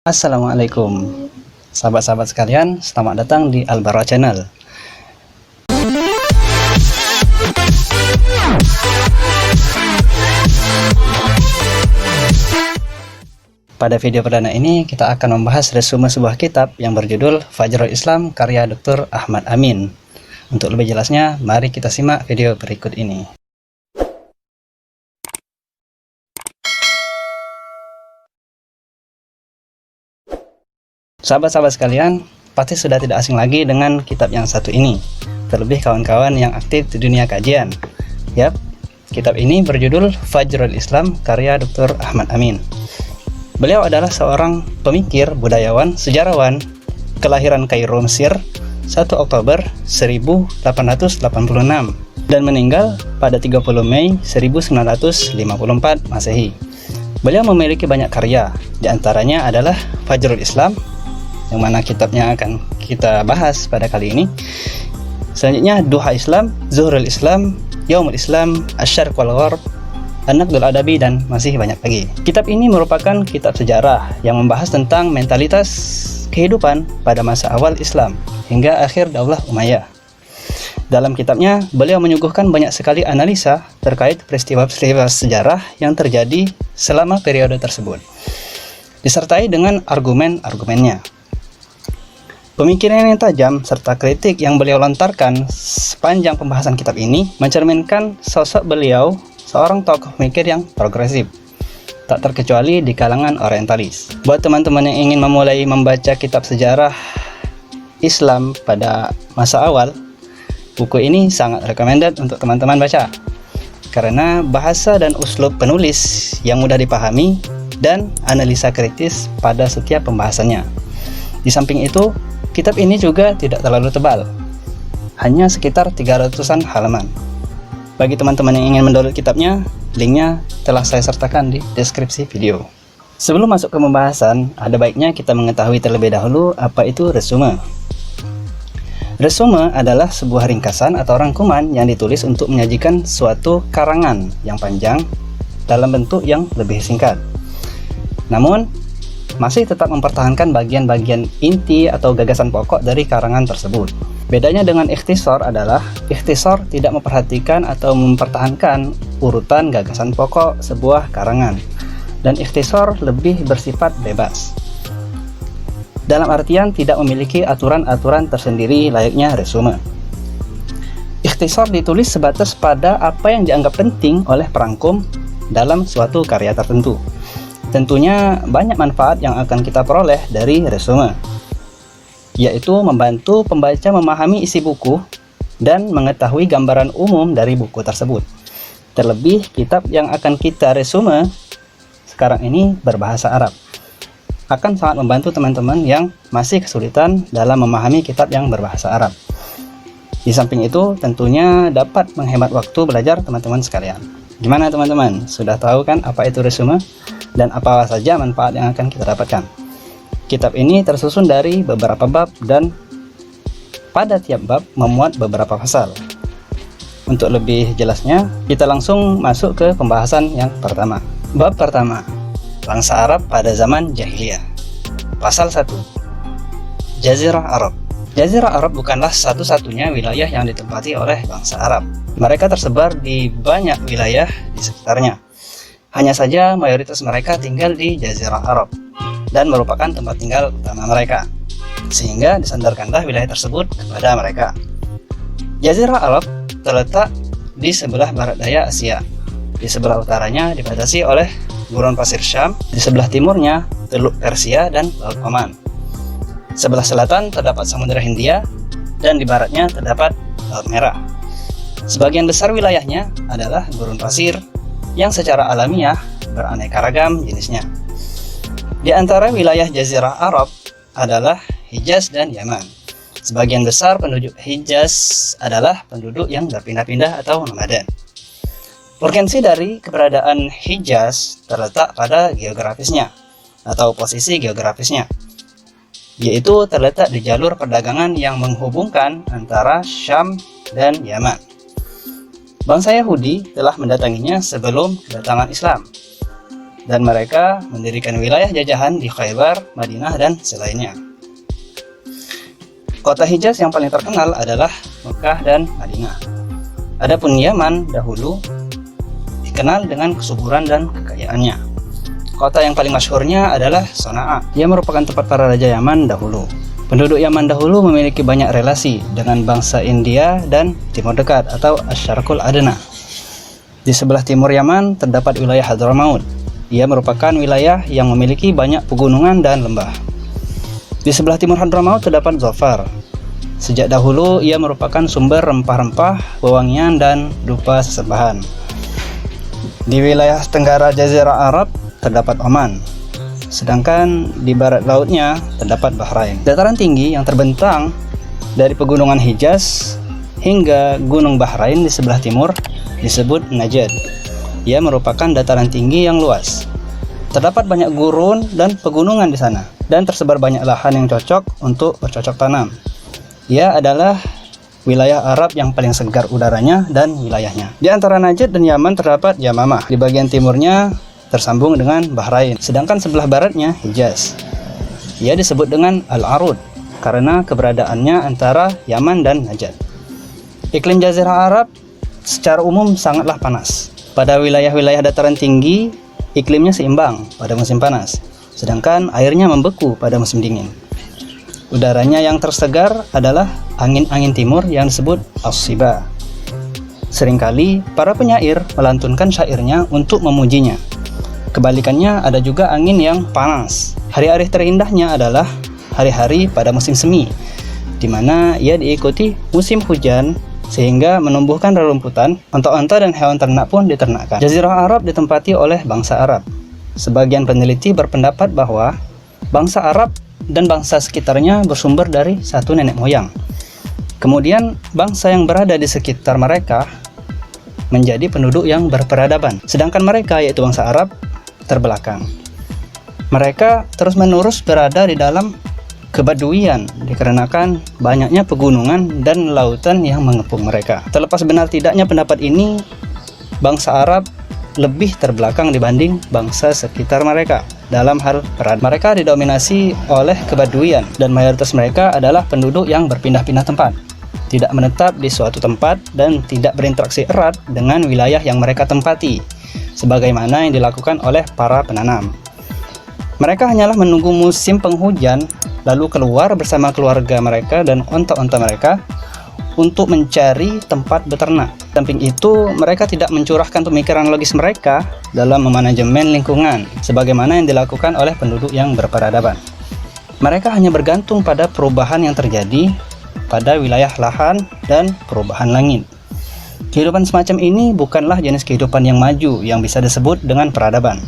Assalamualaikum sahabat-sahabat sekalian, selamat datang di Al-Bara Channel. Pada video perdana ini kita akan membahas resume sebuah kitab yang berjudul Fajrul Islam karya Dr. Ahmad Amin. Untuk lebih jelasnya, mari kita simak video berikut ini. Sahabat-sahabat sekalian, pasti sudah tidak asing lagi dengan kitab yang satu ini, terlebih kawan-kawan yang aktif di dunia kajian. Yap, kitab ini berjudul Fajrul Islam karya Dr. Ahmad Amin. Beliau adalah seorang pemikir, budayawan, sejarawan, kelahiran Kairo, Mesir, 1 Oktober 1886 dan meninggal pada 30 Mei 1954 Masehi. Beliau memiliki banyak karya, diantaranya adalah Fajrul Islam, yang mana kitabnya akan kita bahas pada kali ini. Selanjutnya Duha Islam, Zuhrul Islam, Yaumul Islam, Asy-Syarq wal Gharb, An-Naqdul Adabi, dan masih banyak lagi. Kitab ini merupakan kitab sejarah yang membahas tentang mentalitas kehidupan pada masa awal Islam hingga akhir Daulah Umayyah. Dalam kitabnya, beliau menyuguhkan banyak sekali analisa terkait peristiwa-peristiwa sejarah yang terjadi selama periode tersebut, disertai dengan argumen-argumennya. Pemikiran yang tajam serta kritik yang beliau lontarkan sepanjang pembahasan kitab ini mencerminkan sosok beliau seorang tokoh pemikir yang progresif, tak terkecuali di kalangan orientalis. Buat teman-teman yang ingin memulai membaca kitab sejarah Islam pada masa awal, buku ini sangat recommended untuk teman-teman baca, karena bahasa dan uslub penulis yang mudah dipahami dan analisa kritis pada setiap pembahasannya. Di samping itu, kitab ini juga tidak terlalu tebal, hanya sekitar 300-an halaman. Bagi teman-teman yang ingin mendownload kitabnya, linknya telah saya sertakan di deskripsi video. Sebelum masuk ke pembahasan, ada baiknya kita mengetahui terlebih dahulu apa itu resume. Resume adalah sebuah ringkasan atau rangkuman yang ditulis untuk menyajikan suatu karangan yang panjang dalam bentuk yang lebih singkat, namun masih tetap mempertahankan bagian-bagian inti atau gagasan pokok dari karangan tersebut. Bedanya dengan ikhtisar adalah ikhtisar tidak memperhatikan atau mempertahankan urutan gagasan pokok sebuah karangan, dan ikhtisar lebih bersifat bebas, dalam artian tidak memiliki aturan-aturan tersendiri layaknya resume. Ikhtisar ditulis sebatas pada apa yang dianggap penting oleh perangkum dalam suatu karya tertentu. Tentunya banyak manfaat yang akan kita peroleh dari resume, yaitu membantu pembaca memahami isi buku dan mengetahui gambaran umum dari buku tersebut. Terlebih kitab yang akan kita resume sekarang ini berbahasa Arab, akan sangat membantu teman-teman yang masih kesulitan dalam memahami kitab yang berbahasa Arab. Di samping itu, tentunya dapat menghemat waktu belajar teman-teman sekalian. Gimana teman-teman? Sudah tahu kan apa itu resume dan apa saja manfaat yang akan kita dapatkan? Kitab ini tersusun dari beberapa bab dan pada tiap bab memuat beberapa pasal. Untuk lebih jelasnya, kita langsung masuk ke pembahasan yang pertama. Bab pertama, bangsa Arab pada zaman jahiliyah. Pasal 1, Jazirah Arab. Jazirah Arab bukanlah satu-satunya wilayah yang ditempati oleh bangsa Arab. Mereka tersebar di banyak wilayah di sekitarnya. Hanya saja mayoritas mereka tinggal di Jazirah Arab dan merupakan tempat tinggal utama mereka, sehingga disandarkanlah wilayah tersebut kepada mereka. Jazirah Arab terletak di sebelah barat daya Asia. Di sebelah utaranya dibatasi oleh gurun pasir Syam, di sebelah timurnya Teluk Persia dan Laut Oman. Sebelah selatan terdapat Samudra Hindia, dan di baratnya terdapat Laut Merah. Sebagian besar wilayahnya adalah gurun pasir yang secara alamiah beraneka ragam jenisnya. Di antara wilayah Jazirah Arab adalah Hijaz dan Yaman. Sebagian besar penduduk Hijaz adalah penduduk yang berpindah-pindah atau nomaden. Urgensi dari keberadaan Hijaz terletak pada geografisnya atau posisi geografisnya, yaitu terletak di jalur perdagangan yang menghubungkan antara Syam dan Yaman. Bangsa Yahudi telah mendatanginya sebelum kedatangan Islam, dan mereka mendirikan wilayah jajahan di Khaybar, Madinah, dan selainnya. Kota Hijaz yang paling terkenal adalah Mekah dan Madinah. Adapun Yaman dahulu dikenal dengan kesuburan dan kekayaannya. Kota yang paling masyhurnya adalah Sana'a. Ia merupakan tempat para raja Yaman dahulu. Penduduk Yaman dahulu memiliki banyak relasi dengan bangsa India dan Timur Dekat atau Asy-Syarqul Adna. Di sebelah timur Yaman terdapat wilayah Hadramaut. Ia merupakan wilayah yang memiliki banyak pegunungan dan lembah. Di sebelah timur Hadramaut terdapat Dhofar. Sejak dahulu ia merupakan sumber rempah-rempah, wewangian, dan dupa sesembahan. Di wilayah tenggara Jazirah Arab terdapat Oman. Sedangkan di barat lautnya terdapat Bahrain. Dataran tinggi yang terbentang dari pegunungan Hijaz hingga Gunung Bahrain di sebelah timur disebut Najd. Ia merupakan dataran tinggi yang luas. Terdapat banyak gurun dan pegunungan di sana, dan tersebar banyak lahan yang cocok untuk bercocok tanam. Ia adalah wilayah Arab yang paling segar udaranya dan wilayahnya. Di antara Najd dan Yaman terdapat Yamamah. Di bagian timurnya tersambung dengan Bahrain, sedangkan sebelah baratnya Hijaz. Ia disebut dengan Al-Arud karena keberadaannya antara Yaman dan Najd. Iklim Jazirah Arab secara umum sangatlah panas. Pada wilayah-wilayah dataran tinggi, iklimnya seimbang pada musim panas, sedangkan airnya membeku pada musim dingin. Udaranya yang tersegar adalah angin-angin timur yang disebut As-Siba. Seringkali para penyair melantunkan syairnya untuk memujinya. Kebalikannya, ada juga angin yang panas. Hari-hari terindahnya adalah hari-hari pada musim semi, di mana ia diikuti musim hujan sehingga menumbuhkan rerumputan. Onta-onta dan hewan ternak pun diternakkan. Jazirah Arab ditempati oleh bangsa Arab. Sebagian peneliti berpendapat bahwa bangsa Arab dan bangsa sekitarnya bersumber dari satu nenek moyang. Kemudian bangsa yang berada di sekitar mereka menjadi penduduk yang berperadaban, sedangkan mereka, yaitu bangsa Arab, terbelakang. Mereka terus-menerus berada di dalam kebaduian dikarenakan banyaknya pegunungan dan lautan yang mengepung mereka. Terlepas benar tidaknya pendapat ini, bangsa Arab lebih terbelakang dibanding bangsa sekitar mereka dalam hal peradaban. Mereka didominasi oleh kebaduian dan mayoritas mereka adalah penduduk yang berpindah-pindah tempat, tidak menetap di suatu tempat dan tidak berinteraksi erat dengan wilayah yang mereka tempati, sebagaimana yang dilakukan oleh para penanam. Mereka hanyalah menunggu musim penghujan, lalu keluar bersama keluarga mereka dan onta-onta mereka untuk mencari tempat beternak. Samping itu, mereka tidak mencurahkan pemikiran logis mereka dalam memanajemen lingkungan, sebagaimana yang dilakukan oleh penduduk yang berperadaban. Mereka hanya bergantung pada perubahan yang terjadi pada wilayah lahan dan perubahan langit. Kehidupan semacam ini bukanlah jenis kehidupan yang maju yang bisa disebut dengan peradaban,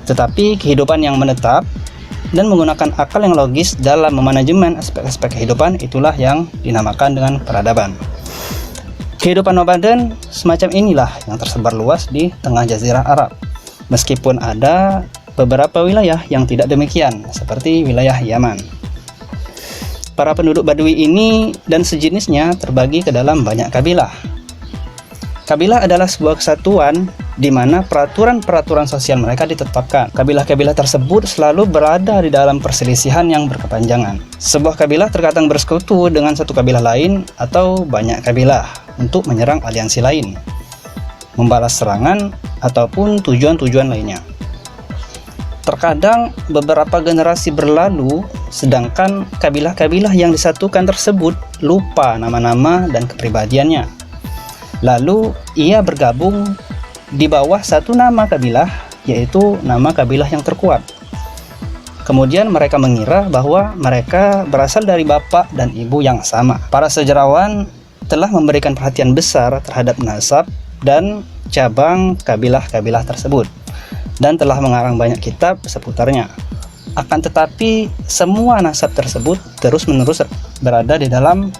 tetapi kehidupan yang menetap dan menggunakan akal yang logis dalam memanajemen aspek-aspek kehidupan, itulah yang dinamakan dengan peradaban. Kehidupan nomaden semacam inilah yang tersebar luas di tengah Jazirah Arab, meskipun ada beberapa wilayah yang tidak demikian, seperti wilayah Yaman. Para penduduk Badui ini dan sejenisnya terbagi ke dalam banyak kabilah. Kabilah adalah sebuah kesatuan di mana peraturan-peraturan sosial mereka ditetapkan. Kabilah-kabilah tersebut selalu berada di dalam perselisihan yang berkepanjangan. Sebuah kabilah terkadang bersekutu dengan satu kabilah lain atau banyak kabilah untuk menyerang aliansi lain, membalas serangan, ataupun tujuan-tujuan lainnya. Terkadang beberapa generasi berlalu, sedangkan kabilah-kabilah yang disatukan tersebut lupa nama-nama dan kepribadiannya. Lalu ia bergabung di bawah satu nama kabilah, yaitu nama kabilah yang terkuat. Kemudian mereka mengira bahwa mereka berasal dari bapak dan ibu yang sama. Para sejarawan telah memberikan perhatian besar terhadap nasab dan cabang kabilah-kabilah tersebut, dan telah mengarang banyak kitab seputarnya. Akan tetapi, semua nasab tersebut terus-menerus berada di dalam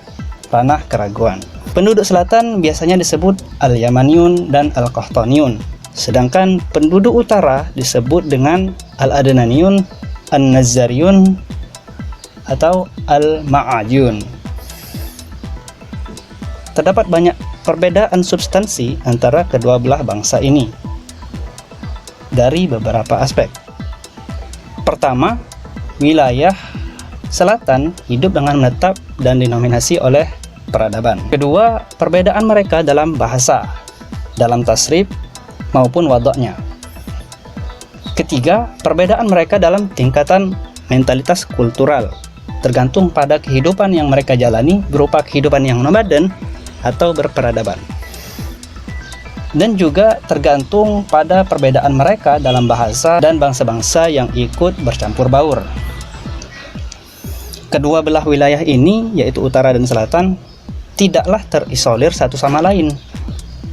ranah keraguan. Penduduk selatan biasanya disebut Al-Yamaniyun dan Al-Qahtaniyun, sedangkan penduduk utara disebut dengan Al-Adnaniyun, An-Nazariyun, atau Al-Ma'ajun. Terdapat banyak perbedaan substansi antara kedua belah bangsa ini. dari beberapa aspek. Pertama, wilayah selatan hidup dengan menetap dan dinominasi oleh peradaban. Kedua, perbedaan mereka dalam bahasa, dalam tasrif maupun wadoknya. Ketiga, perbedaan mereka dalam tingkatan mentalitas kultural, tergantung pada kehidupan yang mereka jalani berupa kehidupan yang nomaden atau berperadaban. Dan juga tergantung pada perbedaan mereka dalam bahasa dan bangsa-bangsa yang ikut bercampur baur. Kedua belah wilayah ini, yaitu utara dan selatan, tidaklah terisolir satu sama lain.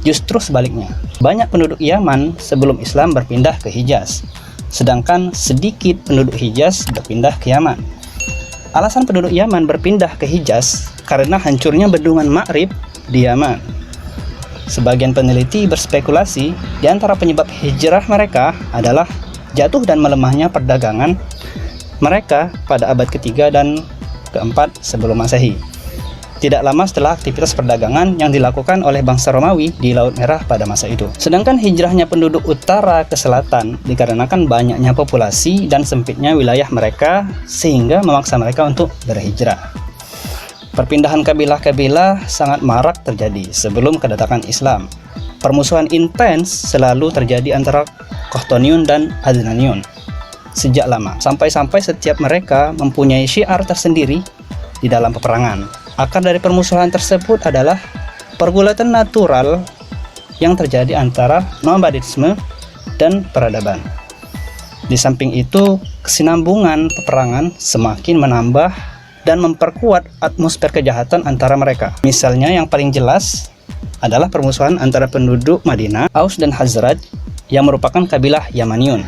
Justru sebaliknya, banyak penduduk Yaman sebelum Islam berpindah ke Hijaz, sedangkan sedikit penduduk Hijaz berpindah ke Yaman. Alasan penduduk Yaman berpindah ke Hijaz karena hancurnya bendungan Ma'rib di Yaman. Sebagian peneliti berspekulasi di antara penyebab hijrah mereka adalah jatuh dan melemahnya perdagangan mereka pada abad ketiga dan keempat sebelum Masehi. Tidak lama setelah aktivitas perdagangan yang dilakukan oleh bangsa Romawi di Laut Merah pada masa itu. Sedangkan hijrahnya penduduk utara ke selatan dikarenakan banyaknya populasi dan sempitnya wilayah mereka sehingga memaksa mereka untuk berhijrah. Perpindahan kabilah-kabilah sangat marak terjadi sebelum kedatangan Islam. Permusuhan intens selalu terjadi antara Qahtoniun dan Adnaniun sejak lama, sampai-sampai setiap mereka mempunyai syiar tersendiri di dalam peperangan. Akar dari permusuhan tersebut adalah pergulatan natural yang terjadi antara nomadisme dan peradaban. Di samping itu, kesinambungan peperangan semakin menambah dan memperkuat atmosfer kejahatan antara mereka. Misalnya yang paling jelas adalah permusuhan antara penduduk Madinah, Aus dan Khazraj yang merupakan kabilah Yamaniun,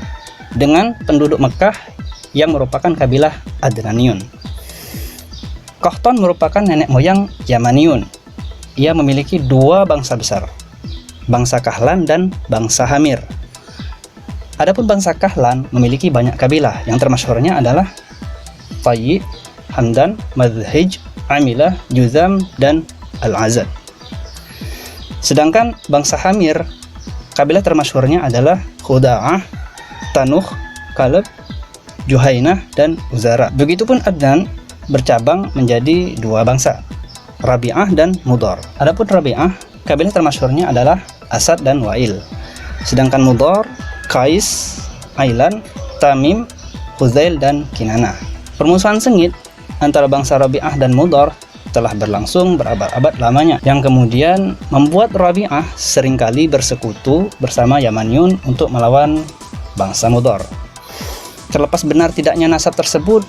dengan penduduk Mekah yang merupakan kabilah Adnaniun. Qahtan merupakan nenek moyang Yamaniun. Ia memiliki dua bangsa besar, bangsa Kahlan dan bangsa Hamir. Adapun bangsa Kahlan memiliki banyak kabilah, yang termasyhurnya adalah Tayyi, Hamdan, Madhij, Amilah, Juzam, dan Al-Azad. Sedangkan bangsa Hamir, kabilah termasyhurnya adalah Khuda'ah, Tanuh, Kaleb, Juhainah, dan Uzara. Begitupun Adnan bercabang menjadi dua bangsa, Rabi'ah dan Mudhar. Adapun Rabi'ah, kabilah termasyhurnya adalah Asad dan Wa'il. Sedangkan Mudhar, Qais, Ailan, Tamim, Huzail, dan Kinanah. Permusuhan sengit antara bangsa Rabi'ah dan Mudhar telah berlangsung berabad-abad lamanya, yang kemudian membuat Rabi'ah seringkali bersekutu bersama Yamaniun untuk melawan bangsa Mudhar. Terlepas benar tidaknya nasab tersebut,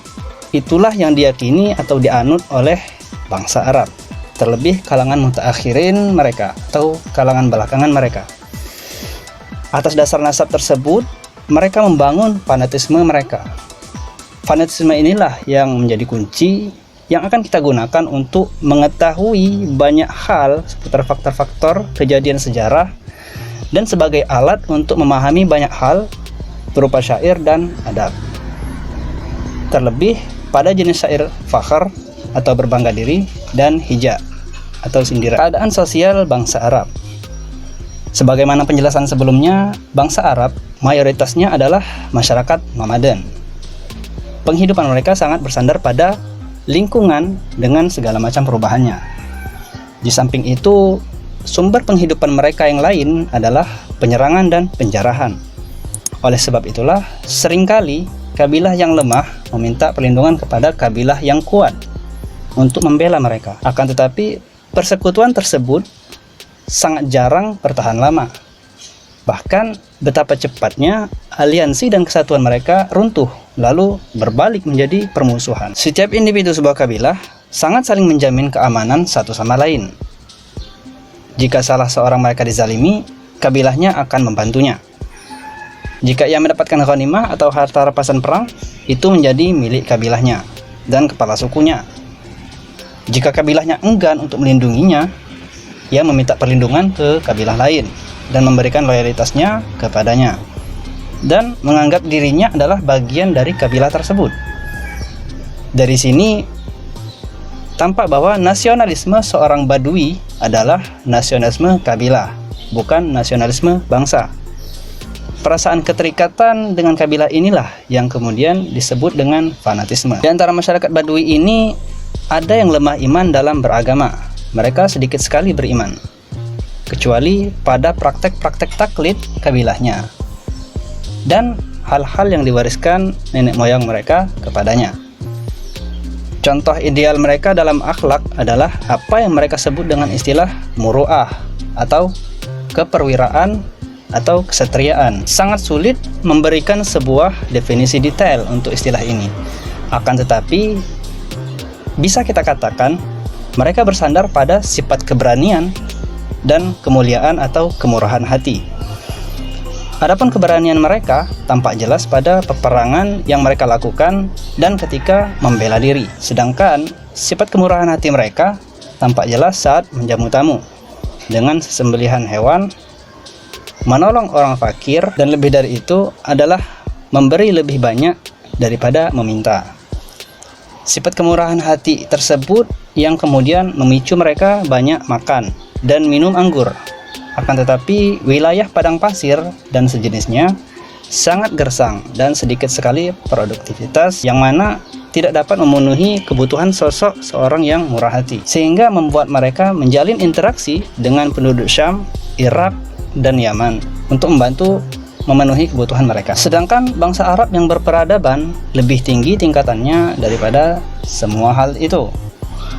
itulah yang diyakini atau dianut oleh bangsa Arab, terlebih kalangan mutaakhirin mereka atau kalangan belakangan mereka. Atas dasar nasab tersebut, mereka membangun fanatisme mereka. Fanatisme inilah yang menjadi kunci yang akan kita gunakan untuk mengetahui banyak hal seputar faktor-faktor kejadian sejarah dan sebagai alat untuk memahami banyak hal berupa syair dan adab. Terlebih pada jenis syair fakhr atau berbangga diri dan hija atau sindiran. Keadaan sosial bangsa Arab. Sebagaimana penjelasan sebelumnya, bangsa Arab mayoritasnya adalah masyarakat nomaden. Penghidupan mereka sangat bersandar pada lingkungan dengan segala macam perubahannya. Di samping itu, sumber penghidupan mereka yang lain adalah penyerangan dan penjarahan. Oleh sebab itulah, seringkali kabilah yang lemah meminta perlindungan kepada kabilah yang kuat untuk membela mereka. Akan tetapi, persekutuan tersebut sangat jarang bertahan lama. Bahkan betapa cepatnya aliansi dan kesatuan mereka runtuh, lalu berbalik menjadi permusuhan. Setiap individu sebuah kabilah sangat saling menjamin keamanan satu sama lain. Jika salah seorang mereka dizalimi, kabilahnya akan membantunya. Jika ia mendapatkan ghanimah atau harta rampasan perang, itu menjadi milik kabilahnya dan kepala sukunya. Jika kabilahnya enggan untuk melindunginya, ia meminta perlindungan ke kabilah lain dan memberikan loyalitasnya kepadanya dan menganggap dirinya adalah bagian dari kabilah tersebut. Dari sini tampak bahwa nasionalisme seorang Badui adalah nasionalisme kabilah, bukan nasionalisme bangsa. Perasaan keterikatan dengan kabilah inilah yang kemudian disebut dengan fanatisme. Di antara masyarakat Badui ini ada yang lemah iman dalam beragama. Mereka sedikit sekali beriman, kecuali pada praktek-praktek taklid kabilahnya dan hal-hal yang diwariskan nenek moyang mereka kepadanya. Contoh ideal mereka dalam akhlak adalah apa yang mereka sebut dengan istilah muru'ah atau keperwiraan atau kesetriaan. Sangat sulit memberikan sebuah definisi detail untuk istilah ini. Akan tetapi, bisa kita katakan mereka bersandar pada sifat keberanian dan kemuliaan atau kemurahan hati. Adapun keberanian mereka tampak jelas pada peperangan yang mereka lakukan dan ketika membela diri. Sedangkan sifat kemurahan hati mereka tampak jelas saat menjamu tamu dengan sembelihan hewan, menolong orang fakir, dan lebih dari itu adalah memberi lebih banyak daripada meminta. Sifat kemurahan hati tersebut yang kemudian memicu mereka banyak makan dan minum anggur. Akan tetapi wilayah padang pasir dan sejenisnya sangat gersang dan sedikit sekali produktivitas yang mana tidak dapat memenuhi kebutuhan sosok seorang yang murah hati, sehingga membuat mereka menjalin interaksi dengan penduduk Syam, Irak, dan Yaman untuk membantu memenuhi kebutuhan mereka. Sedangkan bangsa Arab yang berperadaban lebih tinggi tingkatannya daripada semua hal itu.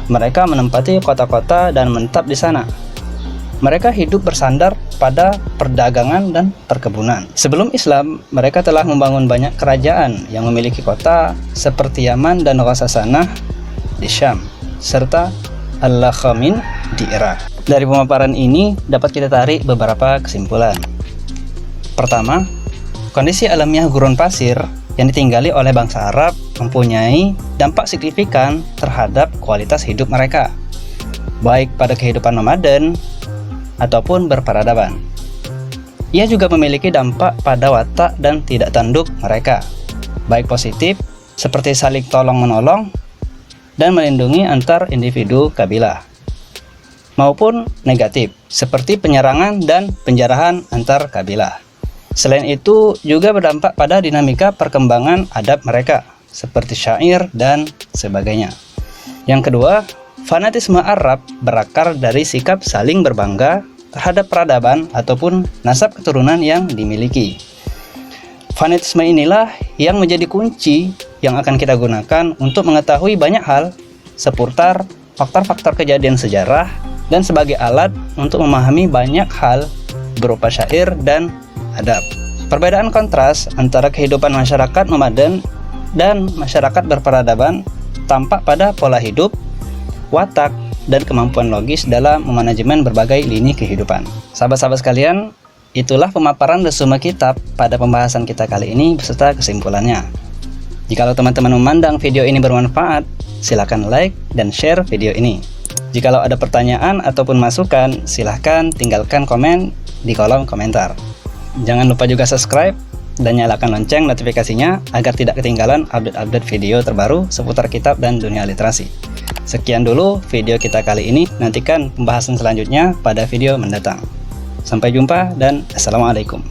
Mereka menempati kota-kota dan menetap di sana. Mereka hidup bersandar pada perdagangan dan perkebunan. Sebelum Islam, mereka telah membangun banyak kerajaan yang memiliki kota seperti Yaman dan Ghassanah di Syam, serta Al-Lakhamin di Irak. Dari pemaparan ini dapat kita tarik beberapa kesimpulan. Pertama, kondisi alamiah gurun pasir yang ditinggali oleh bangsa Arab mempunyai dampak signifikan terhadap kualitas hidup mereka, baik pada kehidupan nomaden ataupun berperadaban. Ia juga memiliki dampak pada watak dan tidak tanduk mereka, baik positif seperti saling tolong-menolong dan melindungi antar individu kabilah, maupun negatif seperti penyerangan dan penjarahan antar kabilah. Selain itu juga berdampak pada dinamika perkembangan adab mereka seperti syair dan sebagainya. Yang kedua, fanatisme Arab berakar dari sikap saling berbangga terhadap peradaban ataupun nasab keturunan yang dimiliki. Fanatisme inilah yang menjadi kunci yang akan kita gunakan untuk mengetahui banyak hal seputar faktor-faktor kejadian sejarah dan sebagai alat untuk memahami banyak hal berupa syair dan adab. Perbedaan kontras antara kehidupan masyarakat nomaden dan masyarakat berperadaban tampak pada pola hidup, watak, dan kemampuan logis dalam memanajemen berbagai lini kehidupan. Sahabat-sahabat sekalian, itulah pemaparan resume kitab pada pembahasan kita kali ini beserta kesimpulannya. Jikalau teman-teman memandang video ini bermanfaat, silakan like dan share video ini. Jikalau ada pertanyaan ataupun masukan, silahkan tinggalkan komen di kolom komentar. Jangan lupa juga subscribe dan nyalakan lonceng notifikasinya agar tidak ketinggalan update-update video terbaru seputar kitab dan dunia literasi. Sekian dulu video kita kali ini, nantikan pembahasan selanjutnya pada video mendatang. Sampai jumpa dan assalamualaikum.